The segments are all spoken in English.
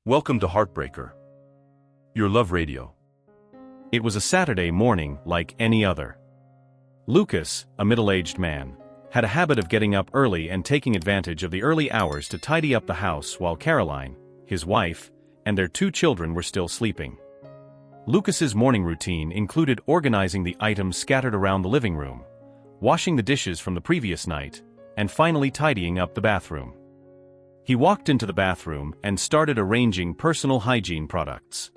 Welcome to Heartbreaker, your love radio. It was a Saturday morning like any other. Lucas, a middle-aged man, had a habit of getting up early and taking advantage of the early hours to tidy up the house while Caroline, his wife, and their 2 children were still sleeping. Lucas's morning routine included organizing the items scattered around the living room, washing the dishes from the previous night, and finally tidying up the bathroom. He walked into the bathroom and started arranging personal hygiene products.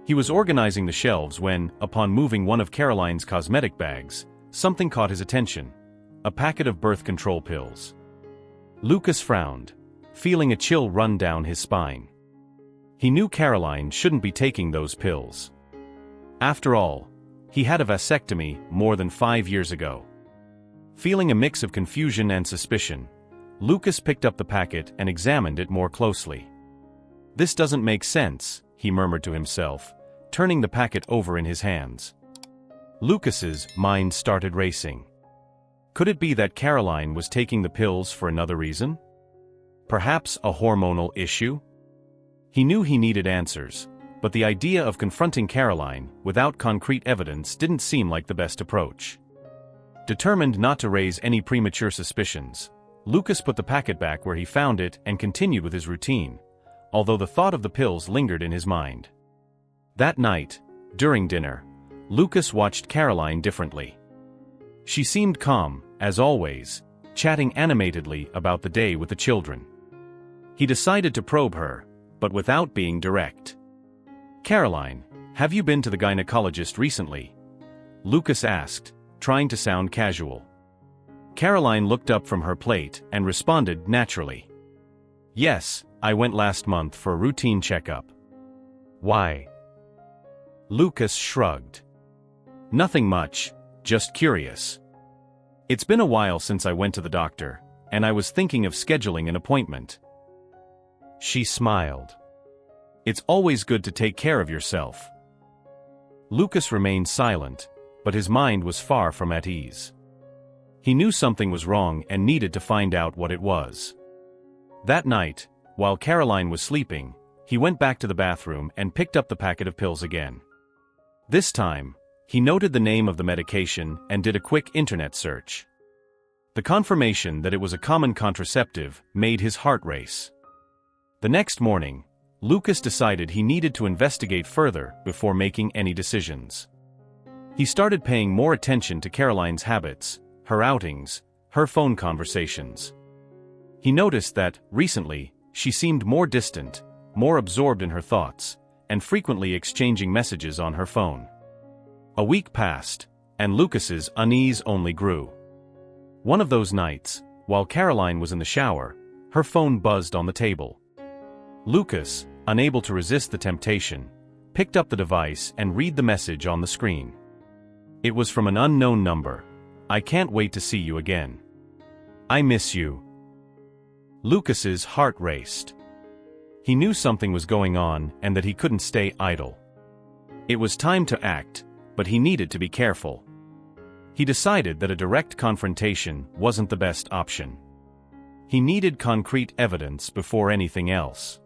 He was organizing the shelves when, upon moving one of Caroline's cosmetic bags, something caught his attention: a packet of birth control pills. Lucas frowned, feeling a chill run down his spine. He knew Caroline shouldn't be taking those pills. After all, he had a vasectomy more than 5 years ago. Feeling a mix of confusion and suspicion, Lucas picked up the packet and examined it more closely. "This doesn't make sense," he murmured to himself, turning the packet over in his hands. Lucas's mind started racing. Could it be that Caroline was taking the pills for another reason? Perhaps a hormonal issue? He knew he needed answers, but the idea of confronting Caroline without concrete evidence didn't seem like the best approach. Determined not to raise any premature suspicions, Lucas put the packet back where he found it and continued with his routine, although the thought of the pills lingered in his mind. That night, during dinner, Lucas watched Caroline differently. She seemed calm, as always, chatting animatedly about the day with the children. He decided to probe her, but without being direct. "Caroline, have you been to the gynecologist recently?" Lucas asked, trying to sound casual. Caroline looked up from her plate and responded naturally. "Yes, I went last month for a routine checkup." "Why?" Lucas shrugged. "Nothing much, just curious. It's been a while since I went to the doctor, and I was thinking of scheduling an appointment." She smiled. "It's always good to take care of yourself." Lucas remained silent, but his mind was far from at ease. He knew something was wrong and needed to find out what it was. That night, while Caroline was sleeping, he went back to the bathroom and picked up the packet of pills again. This time, he noted the name of the medication and did a quick internet search. The confirmation that it was a common contraceptive made his heart race. The next morning, Lucas decided he needed to investigate further before making any decisions. He started paying more attention to Caroline's habits, her outings, her phone conversations. He noticed that, recently, she seemed more distant, more absorbed in her thoughts, and frequently exchanging messages on her phone. A week passed, and Lucas's unease only grew. One of those nights, while Caroline was in the shower, her phone buzzed on the table. Lucas, unable to resist the temptation, picked up the device and read the message on the screen. It was from an unknown number. "I can't wait to see you again. I miss you." Lucas's heart raced. He knew something was going on and that he couldn't stay idle. It was time to act, but he needed to be careful. He decided that a direct confrontation wasn't the best option. He needed concrete evidence before anything else.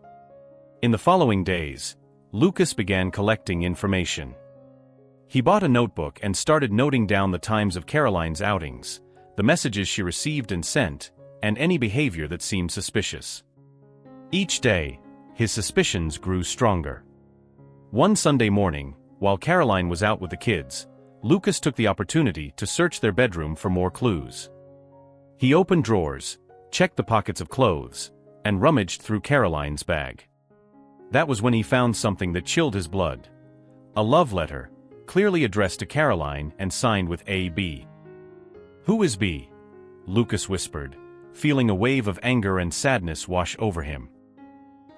In the following days, Lucas began collecting information. He bought a notebook and started noting down the times of Caroline's outings, the messages she received and sent, and any behavior that seemed suspicious. Each day, his suspicions grew stronger. One Sunday morning, while Caroline was out with the kids, Lucas took the opportunity to search their bedroom for more clues. He opened drawers, checked the pockets of clothes, and rummaged through Caroline's bag. That was when he found something that chilled his blood: a love letter, clearly addressed to Caroline and signed with A.B. "Who is B?" Lucas whispered, feeling a wave of anger and sadness wash over him.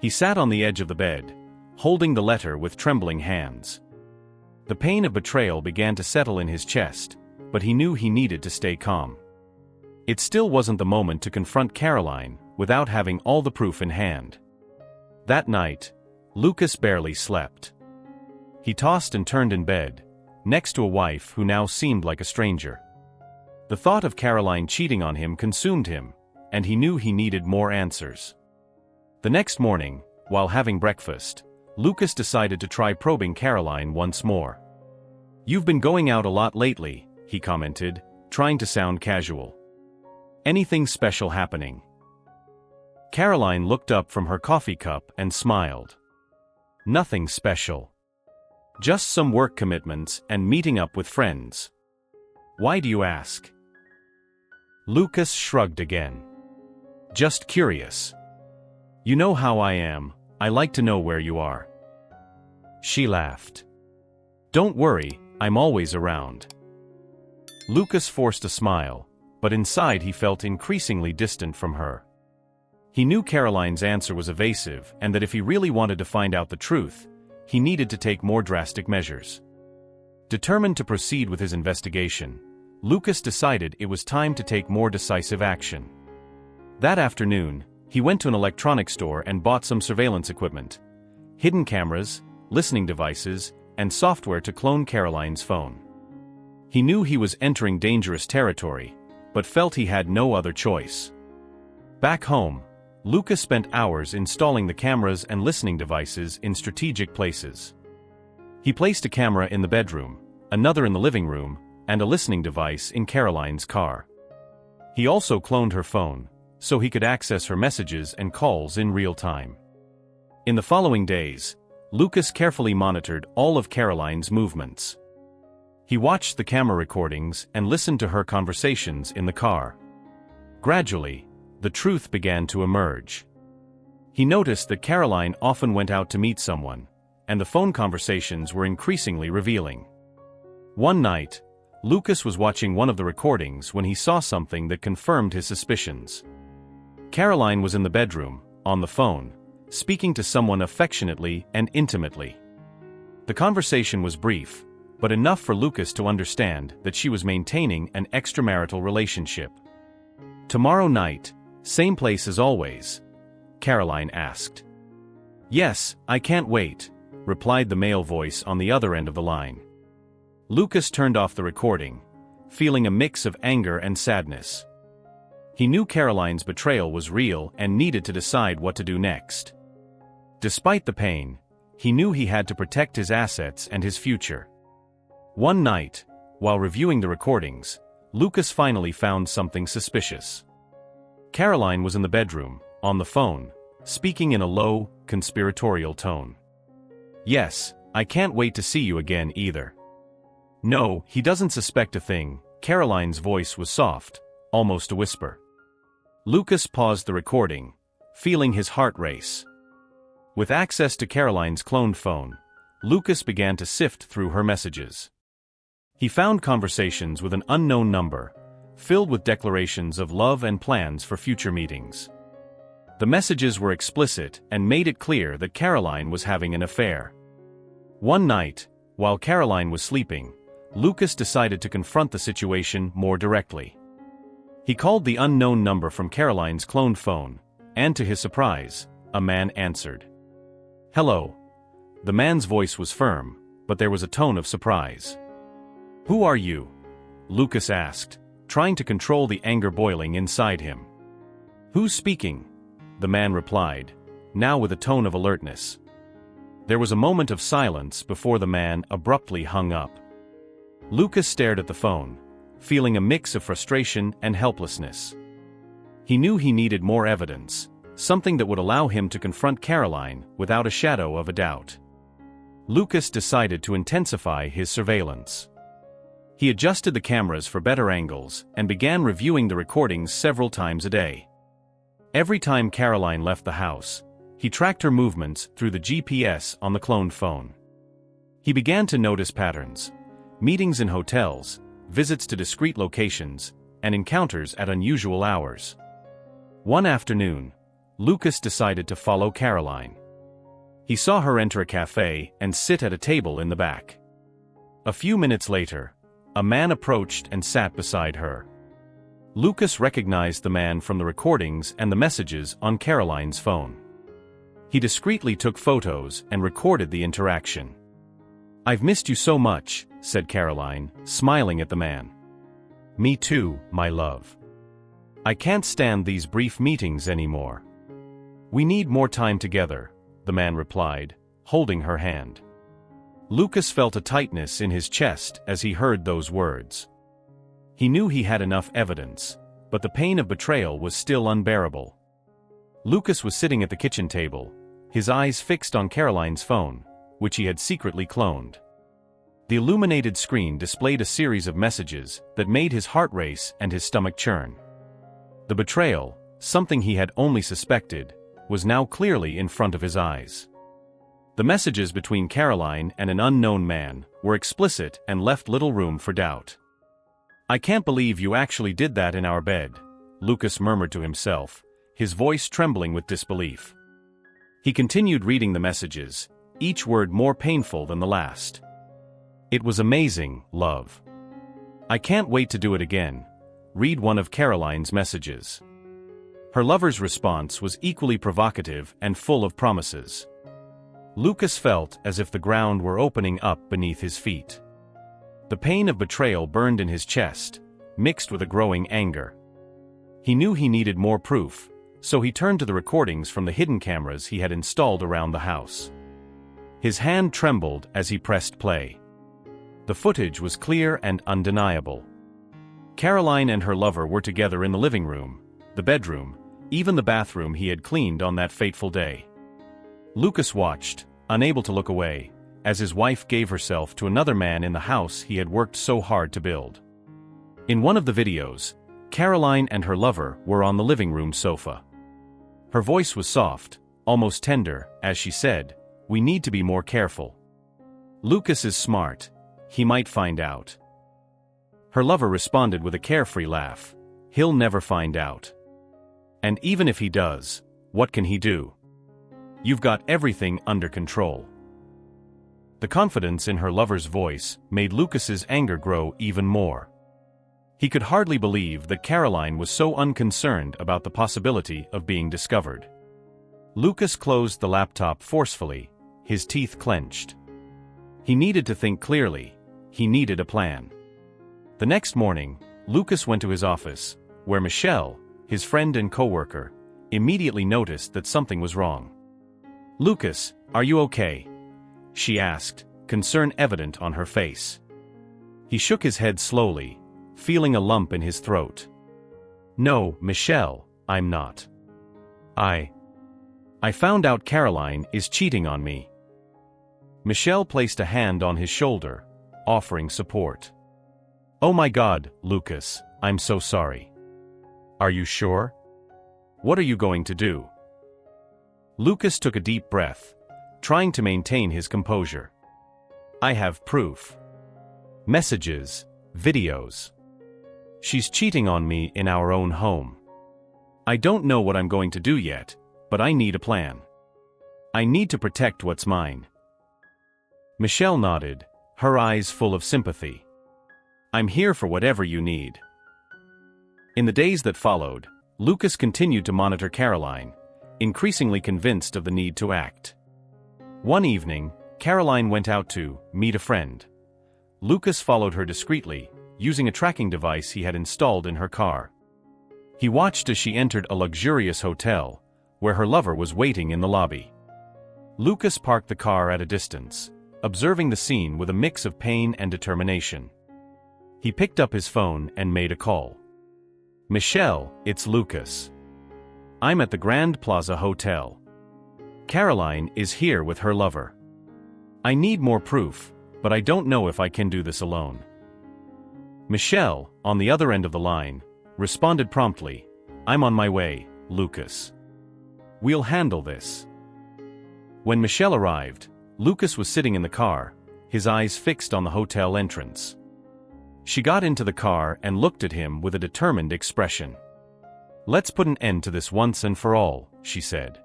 He sat on the edge of the bed, holding the letter with trembling hands. The pain of betrayal began to settle in his chest, but he knew he needed to stay calm. It still wasn't the moment to confront Caroline without having all the proof in hand. That night, Lucas barely slept. He tossed and turned in bed, next to a wife who now seemed like a stranger. The thought of Caroline cheating on him consumed him, and he knew he needed more answers. The next morning, while having breakfast, Lucas decided to try probing Caroline once more. "You've been going out a lot lately," he commented, trying to sound casual. "Anything special happening?" Caroline looked up from her coffee cup and smiled. "Nothing special. Just some work commitments and meeting up with friends." "Why do you ask?" Lucas shrugged again. "Just curious. You know how I am, I like to know where you are." She laughed. "Don't worry, I'm always around." Lucas forced a smile, but inside he felt increasingly distant from her. He knew Caroline's answer was evasive and that if he really wanted to find out the truth, he needed to take more drastic measures. Determined to proceed with his investigation, Lucas decided it was time to take more decisive action. That afternoon, he went to an electronics store and bought some surveillance equipment, hidden cameras, listening devices, and software to clone Caroline's phone. He knew he was entering dangerous territory, but felt he had no other choice. Back home, Lucas spent hours installing the cameras and listening devices in strategic places. He placed a camera in the bedroom, another in the living room, and a listening device in Caroline's car. He also cloned her phone, so he could access her messages and calls in real time. In the following days, Lucas carefully monitored all of Caroline's movements. He watched the camera recordings and listened to her conversations in the car. Gradually, the truth began to emerge. He noticed that Caroline often went out to meet someone, and the phone conversations were increasingly revealing. One night, Lucas was watching one of the recordings when he saw something that confirmed his suspicions. Caroline was in the bedroom, on the phone, speaking to someone affectionately and intimately. The conversation was brief, but enough for Lucas to understand that she was maintaining an extramarital relationship. "Tomorrow night, same place as always?" Caroline asked. "Yes, I can't wait," replied the male voice on the other end of the line. Lucas turned off the recording, feeling a mix of anger and sadness. He knew Caroline's betrayal was real and needed to decide what to do next. Despite the pain, he knew he had to protect his assets and his future. One night, while reviewing the recordings, Lucas finally found something suspicious. Caroline was in the bedroom, on the phone, speaking in a low, conspiratorial tone. "Yes, I can't wait to see you again either." "No, he doesn't suspect a thing." Caroline's voice was soft, almost a whisper. Lucas paused the recording, feeling his heart race. With access to Caroline's cloned phone, Lucas began to sift through her messages. He found conversations with an unknown number, filled with declarations of love and plans for future meetings. The messages were explicit and made it clear that Caroline was having an affair. One night, while Caroline was sleeping, Lucas decided to confront the situation more directly. He called the unknown number from Caroline's cloned phone, and to his surprise, a man answered. "Hello." The man's voice was firm, but there was a tone of surprise. "Who are you?" Lucas asked, trying to control the anger boiling inside him. "Who's speaking?" the man replied, now with a tone of alertness. There was a moment of silence before the man abruptly hung up. Lucas stared at the phone, feeling a mix of frustration and helplessness. He knew he needed more evidence, something that would allow him to confront Caroline without a shadow of a doubt. Lucas decided to intensify his surveillance. He adjusted the cameras for better angles and began reviewing the recordings several times a day. Every time Caroline left the house, he tracked her movements through the GPS on the cloned phone. He began to notice patterns: meetings in hotels, visits to discreet locations, and encounters at unusual hours. One afternoon, Lucas decided to follow Caroline. He saw her enter a cafe and sit at a table in the back. A few minutes later, a man approached and sat beside her. Lucas recognized the man from the recordings and the messages on Caroline's phone. He discreetly took photos and recorded the interaction. "I've missed you so much," said Caroline, smiling at the man. "Me too, my love. I can't stand these brief meetings anymore. We need more time together," the man replied, holding her hand. Lucas felt a tightness in his chest as he heard those words. He knew he had enough evidence, but the pain of betrayal was still unbearable. Lucas was sitting at the kitchen table, his eyes fixed on Caroline's phone, which he had secretly cloned. The illuminated screen displayed a series of messages that made his heart race and his stomach churn. The betrayal, something he had only suspected, was now clearly in front of his eyes. The messages between Caroline and an unknown man were explicit and left little room for doubt. "I can't believe you actually did that in our bed," Lucas murmured to himself, his voice trembling with disbelief. He continued reading the messages, each word more painful than the last. "It was amazing, love. I can't wait to do it again." Read one of Caroline's messages. Her lover's response was equally provocative and full of promises. Lucas felt as if the ground were opening up beneath his feet. The pain of betrayal burned in his chest, mixed with a growing anger. He knew he needed more proof, so he turned to the recordings from the hidden cameras he had installed around the house. His hand trembled as he pressed play. The footage was clear and undeniable. Caroline and her lover were together in the living room, the bedroom, even the bathroom he had cleaned on that fateful day. Lucas watched, unable to look away, as his wife gave herself to another man in the house he had worked so hard to build. In one of the videos, Caroline and her lover were on the living room sofa. Her voice was soft, almost tender, as she said, "We need to be more careful. Lucas is smart. He might find out." Her lover responded with a carefree laugh. "He'll never find out. And even if he does, what can he do? You've got everything under control." The confidence in her lover's voice made Lucas's anger grow even more. He could hardly believe that Caroline was so unconcerned about the possibility of being discovered. Lucas closed the laptop forcefully, his teeth clenched. He needed to think clearly. He needed a plan. The next morning, Lucas went to his office, where Michelle, his friend and co-worker, immediately noticed that something was wrong. "Lucas, are you okay?" she asked, concern evident on her face. He shook his head slowly, feeling a lump in his throat. "No, Michelle, I'm not. I found out Caroline is cheating on me." Michelle placed a hand on his shoulder, offering support. "Oh my God, Lucas, I'm so sorry. Are you sure? What are you going to do?" Lucas took a deep breath, trying to maintain his composure. "I have proof. Messages, videos. She's cheating on me in our own home. I don't know what I'm going to do yet, but I need a plan. I need to protect what's mine." Michelle nodded, her eyes full of sympathy. "I'm here for whatever you need." In the days that followed, Lucas continued to monitor Caroline, increasingly convinced of the need to act. One evening, Caroline went out to meet a friend. Lucas followed her discreetly, using a tracking device he had installed in her car. He watched as she entered a luxurious hotel, where her lover was waiting in the lobby. Lucas parked the car at a distance, observing the scene with a mix of pain and determination. He picked up his phone and made a call. "Michelle, it's Lucas. I'm at the Grand Plaza Hotel. Caroline is here with her lover. I need more proof, but I don't know if I can do this alone." Michelle, on the other end of the line, responded promptly, "I'm on my way, Lucas. We'll handle this." When Michelle arrived, Lucas was sitting in the car, his eyes fixed on the hotel entrance. She got into the car and looked at him with a determined expression. "Let's put an end to this once and for all," she said.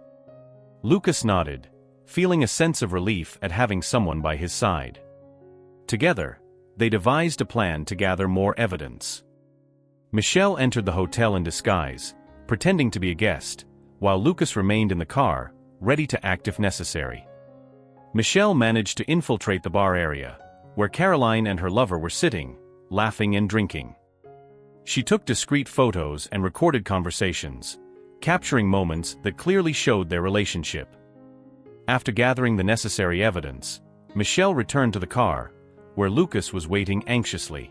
Lucas nodded, feeling a sense of relief at having someone by his side. Together, they devised a plan to gather more evidence. Michelle entered the hotel in disguise, pretending to be a guest, while Lucas remained in the car, ready to act if necessary. Michelle managed to infiltrate the bar area, where Caroline and her lover were sitting, laughing and drinking. She took discreet photos and recorded conversations, capturing moments that clearly showed their relationship. After gathering the necessary evidence, Michelle returned to the car, where Lucas was waiting anxiously.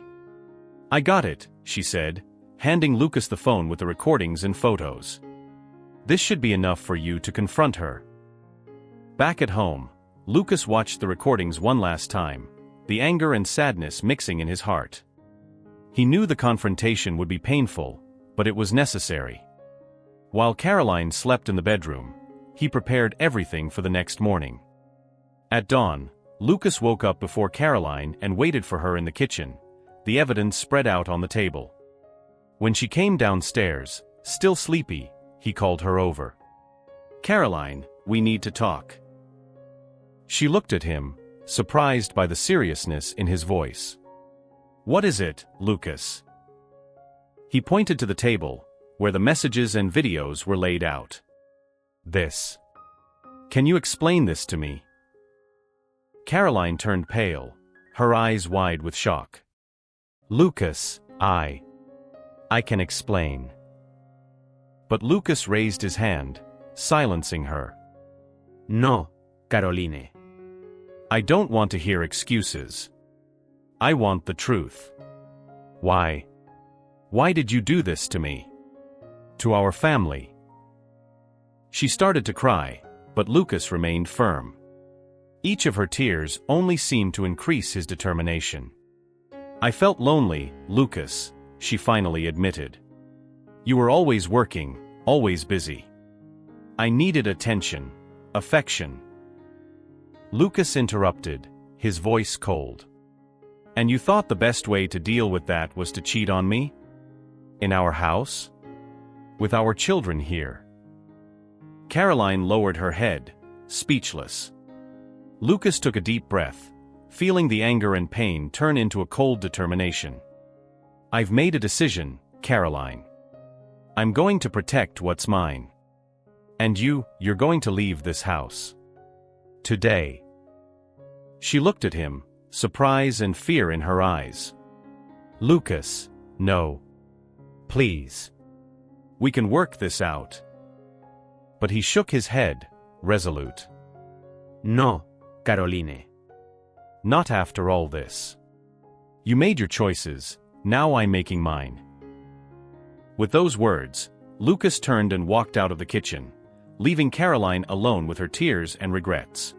"I got it," she said, handing Lucas the phone with the recordings and photos. "This should be enough for you to confront her." Back at home, Lucas watched the recordings one last time, the anger and sadness mixing in his heart. He knew the confrontation would be painful, but it was necessary. While Caroline slept in the bedroom, he prepared everything for the next morning. At dawn, Lucas woke up before Caroline and waited for her in the kitchen, the evidence spread out on the table. When she came downstairs, still sleepy, he called her over. "Caroline, we need to talk." She looked at him, surprised by the seriousness in his voice. "What is it, Lucas?" He pointed to the table, where the messages and videos were laid out. "This. Can you explain this to me?" Caroline turned pale, her eyes wide with shock. "Lucas, I can explain." But Lucas raised his hand, silencing her. "No, Caroline. I don't want to hear excuses. I want the truth. Why? Why did you do this to me? To our family?" She started to cry, but Lucas remained firm. Each of her tears only seemed to increase his determination. "I felt lonely, Lucas," she finally admitted. "You were always working, always busy. I needed attention, affection." Lucas interrupted, his voice cold. "And you thought the best way to deal with that was to cheat on me? In our house? With our children here?" Caroline lowered her head, speechless. Lucas took a deep breath, feeling the anger and pain turn into a cold determination. "I've made a decision, Caroline. I'm going to protect what's mine. And you're going to leave this house. Today." She looked at him, surprise and fear in her eyes. "Lucas, no. Please. We can work this out." But he shook his head, resolute. "No, Caroline. Not after all this. You made your choices, now I'm making mine." With those words, Lucas turned and walked out of the kitchen, leaving Caroline alone with her tears and regrets.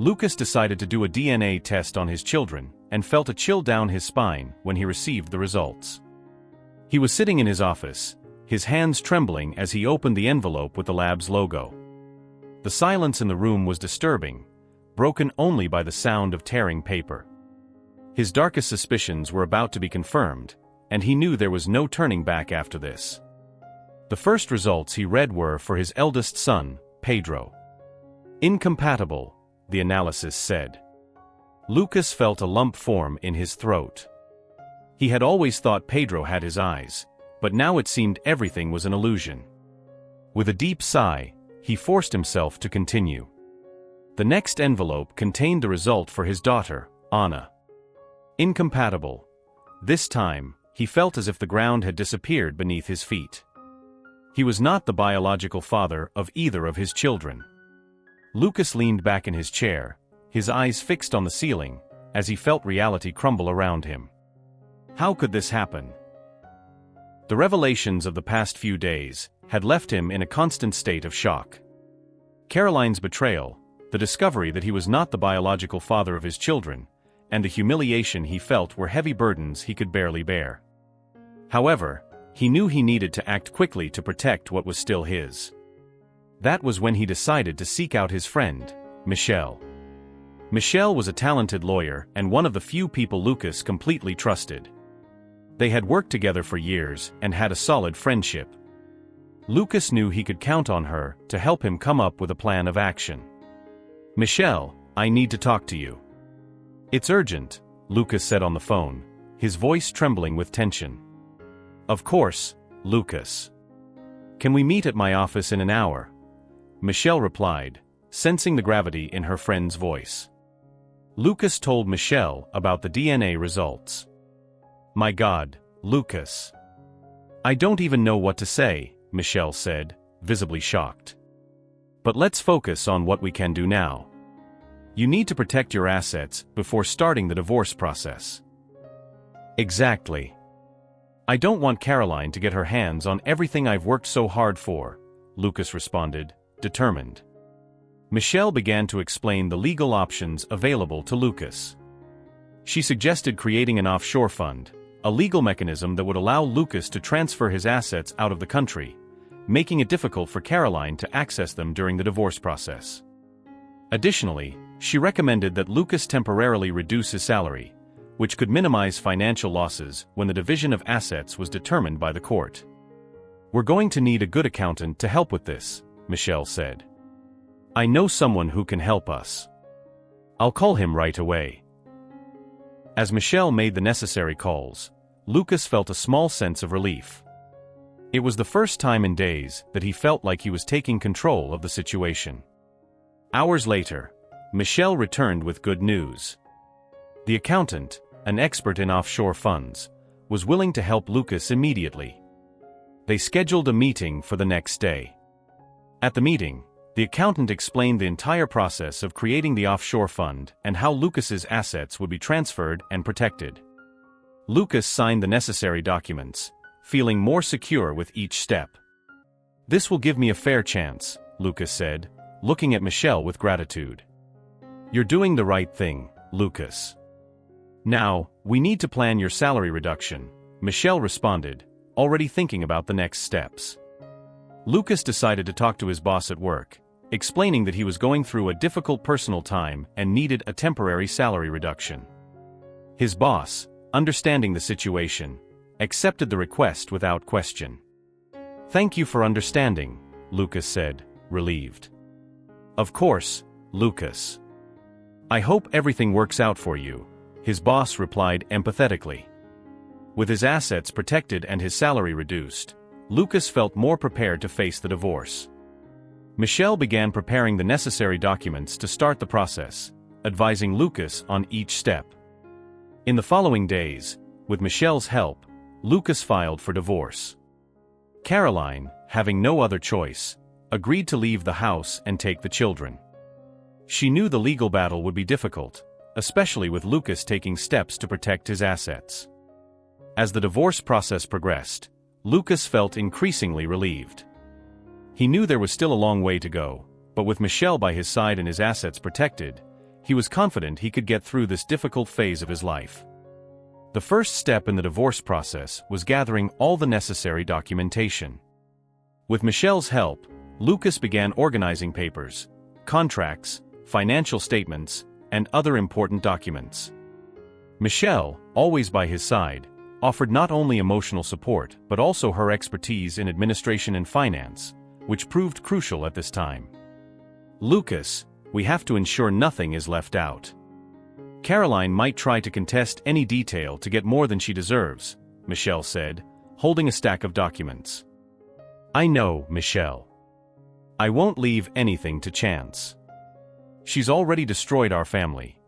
Lucas decided to do a DNA test on his children, and felt a chill down his spine when he received the results. He was sitting in his office, his hands trembling as he opened the envelope with the lab's logo. The silence in the room was disturbing, broken only by the sound of tearing paper. His darkest suspicions were about to be confirmed, and he knew there was no turning back after this. The first results he read were for his eldest son, Pedro. "Incompatible," the analysis said. Lucas felt a lump form in his throat. He had always thought Pedro had his eyes, but now it seemed everything was an illusion. With a deep sigh, he forced himself to continue. The next envelope contained the result for his daughter, Anna. Incompatible. This time, he felt as if the ground had disappeared beneath his feet. He was not the biological father of either of his children. Lucas leaned back in his chair, his eyes fixed on the ceiling, as he felt reality crumble around him. How could this happen? The revelations of the past few days had left him in a constant state of shock. Caroline's betrayal, the discovery that he was not the biological father of his children, and the humiliation he felt were heavy burdens he could barely bear. However, he knew he needed to act quickly to protect what was still his. That was when he decided to seek out his friend, Michelle. Michelle was a talented lawyer and one of the few people Lucas completely trusted. They had worked together for years and had a solid friendship. Lucas knew he could count on her to help him come up with a plan of action. "Michelle, I need to talk to you." "It's urgent," Lucas said on the phone, his voice trembling with tension. "Of course, Lucas. Can we meet at my office in an hour?" Michelle replied, sensing the gravity in her friend's voice. Lucas told Michelle about the DNA results. "My God, Lucas. I don't even know what to say," Michelle said, visibly shocked. But let's focus on what we can do now. You need to protect your assets before starting the divorce process. Exactly. I don't want Caroline to get her hands on everything I've worked so hard for, Lucas responded, determined. Michelle began to explain the legal options available to Lucas. She suggested creating an offshore fund, a legal mechanism that would allow Lucas to transfer his assets out of the country, making it difficult for Caroline to access them during the divorce process. Additionally, she recommended that Lucas temporarily reduce his salary, which could minimize financial losses when the division of assets was determined by the court. We're going to need a good accountant to help with this, Michelle said. I know someone who can help us. I'll call him right away. As Michelle made the necessary calls, Lucas felt a small sense of relief. It was the first time in days that he felt like he was taking control of the situation. Hours later, Michelle returned with good news. The accountant, an expert in offshore funds, was willing to help Lucas immediately. They scheduled a meeting for the next day. At the meeting, the accountant explained the entire process of creating the offshore fund and how Lucas's assets would be transferred and protected. Lucas signed the necessary documents, feeling more secure with each step. This will give me a fair chance, Lucas said, looking at Michelle with gratitude. You're doing the right thing, Lucas. Now, we need to plan your salary reduction, Michelle responded, already thinking about the next steps. Lucas decided to talk to his boss at work, explaining that he was going through a difficult personal time and needed a temporary salary reduction. His boss, understanding the situation, accepted the request without question. Thank you for understanding, Lucas said, relieved. Of course, Lucas. I hope everything works out for you, his boss replied empathetically. With his assets protected and his salary reduced, Lucas felt more prepared to face the divorce. Michelle began preparing the necessary documents to start the process, advising Lucas on each step. In the following days, with Michelle's help, Lucas filed for divorce. Caroline, having no other choice, agreed to leave the house and take the children. She knew the legal battle would be difficult, especially with Lucas taking steps to protect his assets. As the divorce process progressed, Lucas felt increasingly relieved. He knew there was still a long way to go, but with Michelle by his side and his assets protected, he was confident he could get through this difficult phase of his life. The first step in the divorce process was gathering all the necessary documentation. With Michelle's help, Lucas began organizing papers, contracts, financial statements, and other important documents. Michelle, always by his side, offered not only emotional support but also her expertise in administration and finance, which proved crucial at this time. Lucas, we have to ensure nothing is left out. Caroline might try to contest any detail to get more than she deserves, Michelle said, holding a stack of documents. I know, Michelle. I won't leave anything to chance. She's already destroyed our family.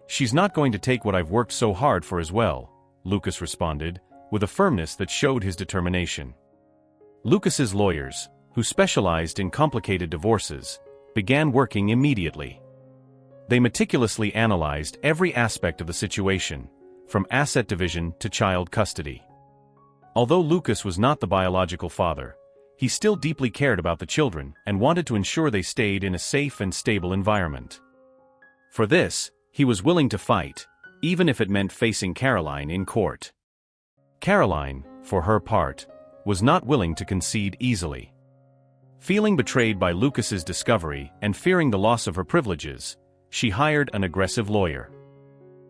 She's not going to take what I've worked so hard for as well, Lucas responded, with a firmness that showed his determination. Lucas's lawyers, who specialized in complicated divorces, began working immediately. They meticulously analyzed every aspect of the situation, from asset division to child custody. Although Lucas was not the biological father, he still deeply cared about the children and wanted to ensure they stayed in a safe and stable environment. For this, he was willing to fight, even if it meant facing Caroline in court. Caroline, for her part, was not willing to concede easily. Feeling betrayed by Lucas's discovery and fearing the loss of her privileges, she hired an aggressive lawyer.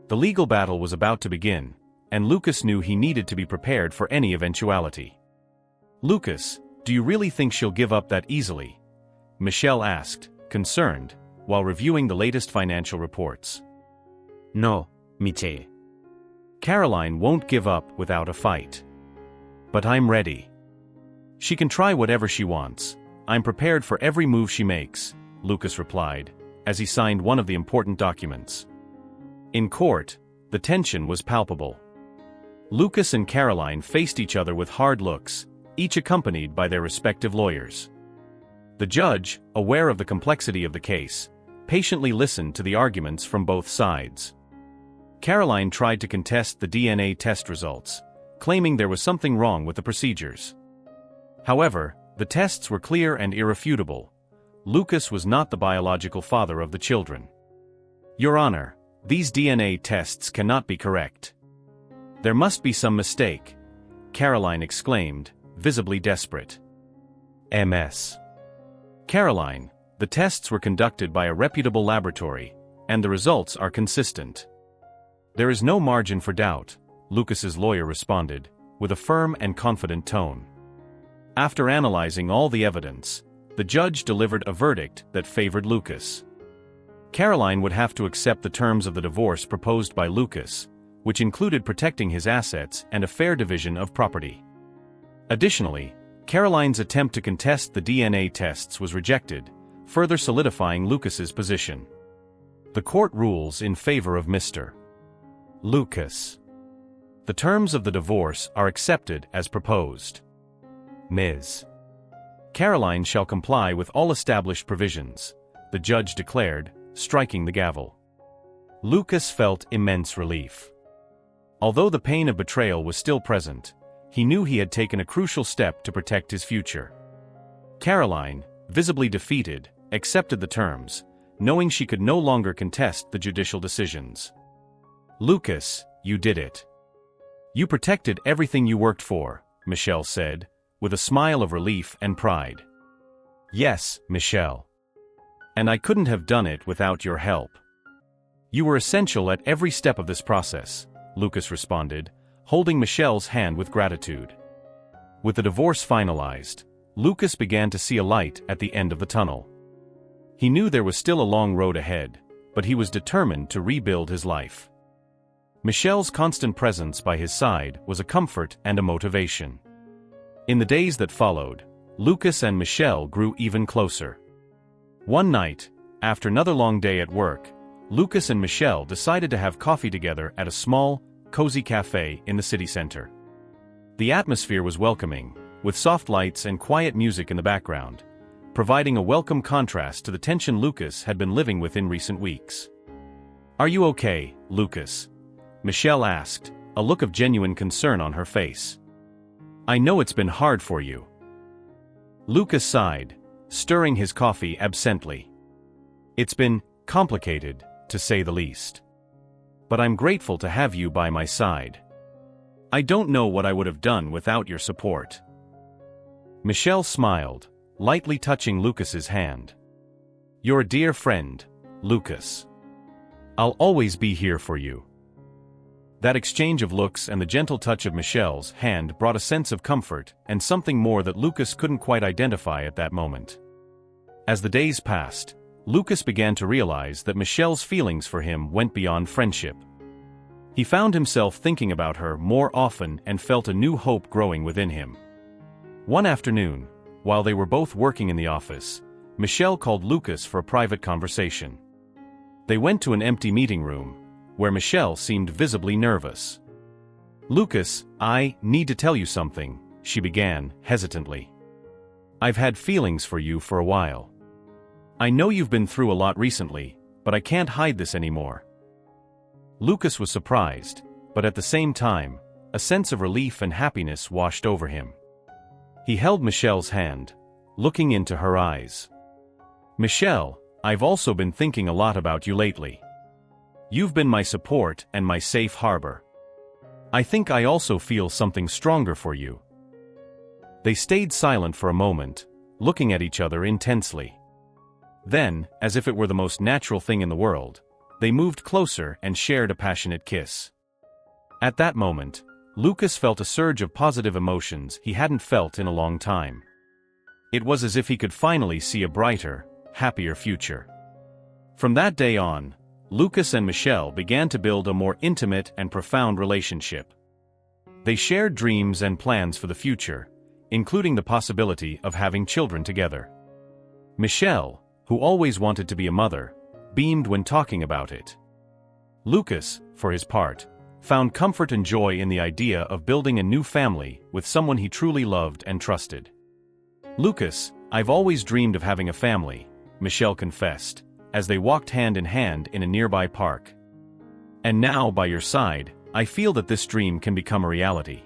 The legal battle was about to begin, and Lucas knew he needed to be prepared for any eventuality. Lucas, do you really think she'll give up that easily? Michelle asked, concerned, while reviewing the latest financial reports. No, Michelle. Caroline won't give up without a fight. But I'm ready. She can try whatever she wants. I'm prepared for every move she makes, Lucas replied, as he signed one of the important documents. In court, the tension was palpable. Lucas and Caroline faced each other with hard looks, each accompanied by their respective lawyers. The judge, aware of the complexity of the case, patiently listened to the arguments from both sides. Caroline tried to contest the DNA test results, claiming there was something wrong with the procedures. However, the tests were clear and irrefutable. Lucas was not the biological father of the children. Your Honor, these DNA tests cannot be correct. There must be some mistake, Caroline exclaimed, visibly desperate. Ms. Caroline, the tests were conducted by a reputable laboratory, and the results are consistent. There is no margin for doubt, Lucas's lawyer responded, with a firm and confident tone. After analyzing all the evidence, the judge delivered a verdict that favored Lucas. Caroline would have to accept the terms of the divorce proposed by Lucas, which included protecting his assets and a fair division of property. Additionally, Caroline's attempt to contest the DNA tests was rejected, further solidifying Lucas's position. The court rules in favor of Mr. Lucas. The terms of the divorce are accepted as proposed. Ms. Caroline shall comply with all established provisions, the judge declared, striking the gavel. Lucas felt immense relief. Although the pain of betrayal was still present, he knew he had taken a crucial step to protect his future. Caroline, visibly defeated, accepted the terms, knowing she could no longer contest the judicial decisions. Lucas, you did it. You protected everything you worked for, Michelle said, with a smile of relief and pride. Yes, Michelle. And I couldn't have done it without your help. You were essential at every step of this process, Lucas responded, holding Michelle's hand with gratitude. With the divorce finalized, Lucas began to see a light at the end of the tunnel. He knew there was still a long road ahead, but he was determined to rebuild his life. Michelle's constant presence by his side was a comfort and a motivation. In the days that followed, Lucas and Michelle grew even closer. One night, after another long day at work, Lucas and Michelle decided to have coffee together at a small, cozy cafe in the city center. The atmosphere was welcoming, with soft lights and quiet music in the background, providing a welcome contrast to the tension Lucas had been living with in recent weeks. Are you okay, Lucas? Michelle asked, a look of genuine concern on her face. I know it's been hard for you. Lucas sighed, stirring his coffee absently. It's been complicated, to say the least. But I'm grateful to have you by my side. I don't know what I would have done without your support. Michelle smiled, lightly touching Lucas's hand. You're a dear friend, Lucas. I'll always be here for you. That exchange of looks and the gentle touch of Michelle's hand brought a sense of comfort and something more that Lucas couldn't quite identify at that moment. As the days passed, Lucas began to realize that Michelle's feelings for him went beyond friendship. He found himself thinking about her more often and felt a new hope growing within him. One afternoon, while they were both working in the office, Michelle called Lucas for a private conversation. They went to an empty meeting room, where Michelle seemed visibly nervous. Lucas, I need to tell you something, she began, hesitantly. I've had feelings for you for a while. I know you've been through a lot recently, but I can't hide this anymore. Lucas was surprised, but at the same time, a sense of relief and happiness washed over him. He held Michelle's hand, looking into her eyes. Michelle, I've also been thinking a lot about you lately. You've been my support and my safe harbor. I think I also feel something stronger for you. They stayed silent for a moment, looking at each other intensely. Then, as if it were the most natural thing in the world, they moved closer and shared a passionate kiss. At that moment, Lucas felt a surge of positive emotions he hadn't felt in a long time. It was as if he could finally see a brighter, happier future. From that day on, Lucas and Michelle began to build a more intimate and profound relationship. They shared dreams and plans for the future, including the possibility of having children together. Michelle, who always wanted to be a mother, beamed when talking about it. Lucas, for his part, found comfort and joy in the idea of building a new family with someone he truly loved and trusted. Lucas, I've always dreamed of having a family, Michelle confessed, as they walked hand in hand in a nearby park. And now, by your side, I feel that this dream can become a reality.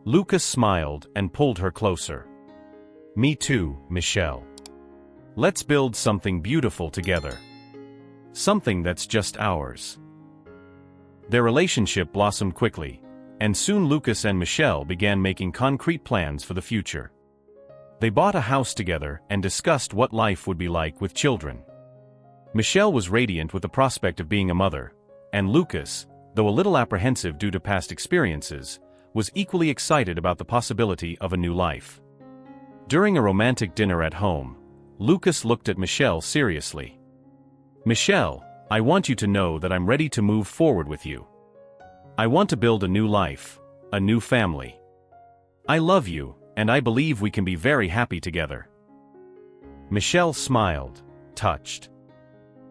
Lucas smiled and pulled her closer. Me too, Michelle. Let's build something beautiful together. Something that's just ours. Their relationship blossomed quickly, and soon Lucas and Michelle began making concrete plans for the future. They bought a house together and discussed what life would be like with children. Michelle was radiant with the prospect of being a mother, and Lucas, though a little apprehensive due to past experiences, was equally excited about the possibility of a new life. During a romantic dinner at home, Lucas looked at Michelle seriously. Michelle, I want you to know that I'm ready to move forward with you. I want to build a new life, a new family. I love you, and I believe we can be very happy together. Michelle smiled, touched.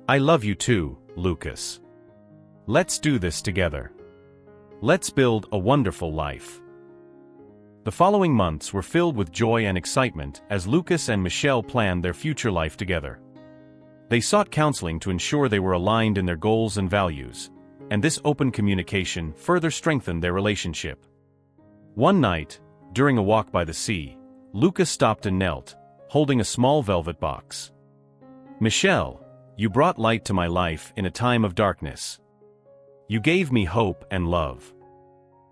I love you too, Lucas. Let's do this together. Let's build a wonderful life. The following months were filled with joy and excitement as Lucas and Michelle planned their future life together. They sought counseling to ensure they were aligned in their goals and values, and this open communication further strengthened their relationship. One night, during a walk by the sea, Lucas stopped and knelt, holding a small velvet box. Michelle, you brought light to my life in a time of darkness. You gave me hope and love.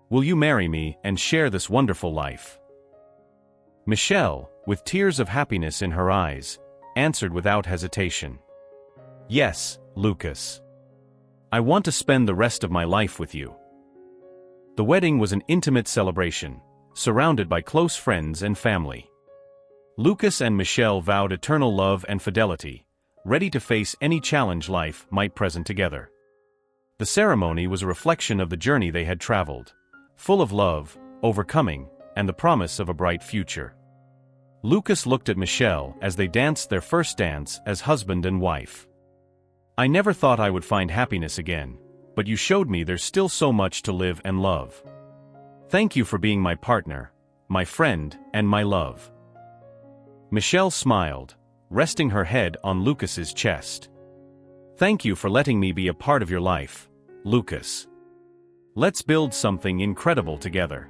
Will you marry me and share this wonderful life? Michelle, with tears of happiness in her eyes, answered without hesitation. Yes, Lucas. I want to spend the rest of my life with you. The wedding was an intimate celebration, surrounded by close friends and family. Lucas and Michelle vowed eternal love and fidelity, ready to face any challenge life might present together. The ceremony was a reflection of the journey they had traveled, full of love, overcoming, and the promise of a bright future. Lucas looked at Michelle as they danced their first dance as husband and wife. I never thought I would find happiness again, but you showed me there's still so much to live and love. Thank you for being my partner, my friend, and my love. Michelle smiled, resting her head on Lucas's chest. Thank you for letting me be a part of your life, Lucas. Let's build something incredible together.